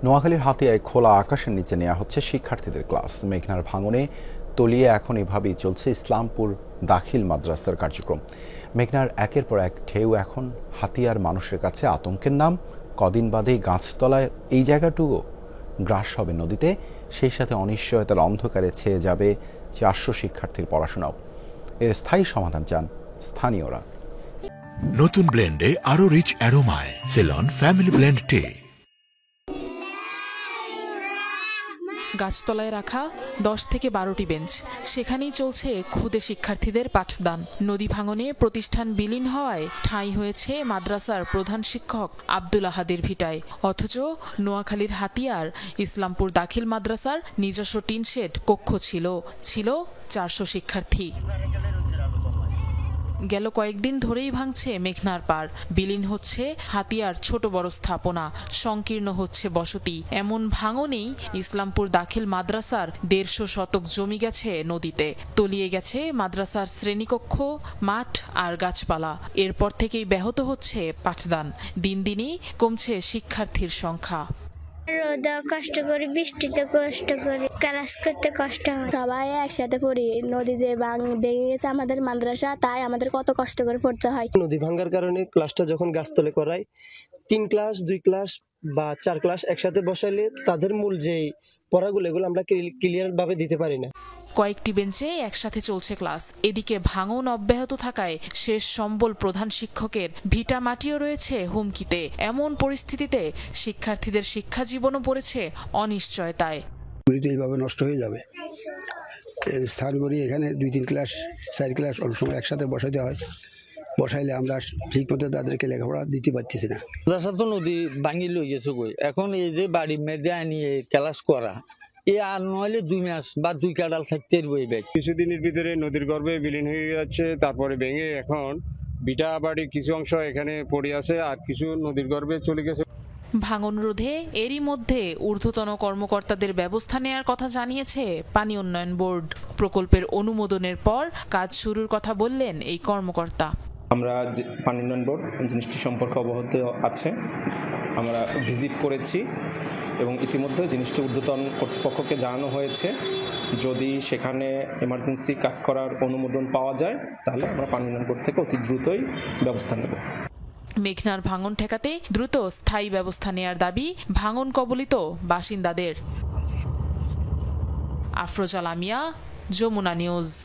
নোয়াখালীর হাতিয়ায় খোলা আকাশের নিচে নেওয়া হচ্ছে শিক্ষার্থীদের ক্লাস। মেঘনার ভাঙনে তলিয়ে এখন এভাবেই চলছে ইসলামপুর দাখিল মাদ্রাসার কার্যক্রম। মেঘনার একের পর এক ঢেউ এখন হাতিয়ার মানুষের কাছে আতঙ্কের নাম। কদিন বাদেই গাছতলায় এই জায়গাটুকু গ্রাস হবে নদীতে, সেই সাথে অনিশ্চয়তার অন্ধকারে ছেয়ে যাবে 400 শিক্ষার্থীর পড়াশোনাও। এর স্থায়ী সমাধান চান স্থানীয়রা। নতুন ব্লেন্ডে আরো রিচ অ্যারোমায় সেলন ফ্যামিলি ব্লেন্ড টে। গাছতলায় রাখা 10 থেকে 12টি বেঞ্চ, সেখানেই চলছে ক্ষুদে শিক্ষার্থীদের পাঠদান। নদী ভাঙনে প্রতিষ্ঠান বিলীন হওয়ায় ঠাঁই হয়েছে মাদ্রাসার প্রধান শিক্ষক আব্দুল আহাদের ভিটায়। অথচ নোয়াখালীর হাতিয়ার ইসলামপুর দাখিল মাদ্রাসার নিজস্ব টিনশেড কক্ষ ছিল 400 শিক্ষার্থী। গেল কয়েকদিন ধরেই ভাঙছে মেঘনার পাড়, বিলীন হচ্ছে হাতিয়ার ছোট বড় স্থাপনা, সংকীর্ণ হচ্ছে বসতি। এমন ভাঙনেই ইসলামপুর দাখিল মাদ্রাসার 150 শতক জমি গেছে নদীতে, তলিয়ে গেছে মাদ্রাসার শ্রেণীকক্ষ, মাঠ আর গাছপালা। এরপর থেকেই ব্যাহত হচ্ছে পাঠদান, দিন দিনই কমছে শিক্ষার্থীর সংখ্যা। রোদে কষ্ট করি, বৃষ্টিতে কষ্ট করি, ক্লাস করতে কষ্ট হয়। সবাই একসাথে পড়ি, নদীতে ভেঙে গেছে আমাদের মাদ্রাসা, তাই আমাদের কত কষ্ট করে পড়তে হয়। নদী ভাঙার কারণে ক্লাসটা যখন গাছতলে করায় 3 ক্লাস 2 ক্লাস বা 4 ক্লাস একসাথে বসাইলে তাদের মূল যে পড়াগুলো এগুলো আমরা ক্লিয়ার ভাবে দিতে পারি না। কয়েকটি বেঞ্চে একসাথে চলছে ক্লাস, এদিকে ভাঙন অব্যাহত থাকায় শেষ সম্বল প্রধান শিক্ষকের ভিটা মাটিও রয়েছে হুমকিতে। এমন পরিস্থিতিতে শিক্ষার্থীদের শিক্ষা জীবনও পড়েছে অনিশ্চয়তায়। এইভাবে নষ্ট হয়ে যাবে, স্থান করি এখানে 2-3 ক্লাস 4 ক্লাস অনেক সময় একসাথে বসাতে হয়, বসাইলে আমরা ঠিক মতো তাদেরকে লেখাপড়া দিতে পারতেছি না। মাদ্রাসা তো নদী ভাঙি লই গেছে কই, এখন এই যে বাড়ি মেয়েদের আনিয়ে ক্লাস করা, এ আর নইলে 2 মাস বা 2 কাটাল থাকতে ব্যাগ। কিছুদিনের ভিতরে নদীর গর্ভে বিলীন হয়ে যাচ্ছে, তারপরে ভেঙে এখন বিটা বাড়ির কিছু অংশ এখানে পড়ে আছে আর কিছু নদীর গর্ভে চলে গেছে। ভাঙন রোধে এরই মধ্যে ঊর্ধ্বতন কর্মকর্তাদের ব্যবস্থা নেয়ার কথা জানিয়েছে পানি উন্নয়ন বোর্ড। প্রকল্পের অনুমোদনের পর কাজ শুরুর কথা বললেন এই কর্মকর্তা। আমরা পানি উন্নয়ন বোর্ড জিনিসটি সম্পর্কে অবগত আছে, আমরা ভিজিট করেছি এবং ইতিমধ্যে জিনিসটি ঊর্ধ্বতন কর্তৃপক্ষকে জানানো হয়েছে। যদি সেখানে এমার্জেন্সি কাজ করার অনুমোদন পাওয়া যায় তাহলে আমরা পানি উন্নয়ন বোর্ড থেকে অতি দ্রুতই ব্যবস্থা নেব। মেঘনার ভাঙন ঠেকাতে দ্রুত স্থায়ী ব্যবস্থা নেয়ার দাবি ভাঙন কবলিত বাসিন্দাদের। আফরোজা লামিয়া, যমুনা নিউজ।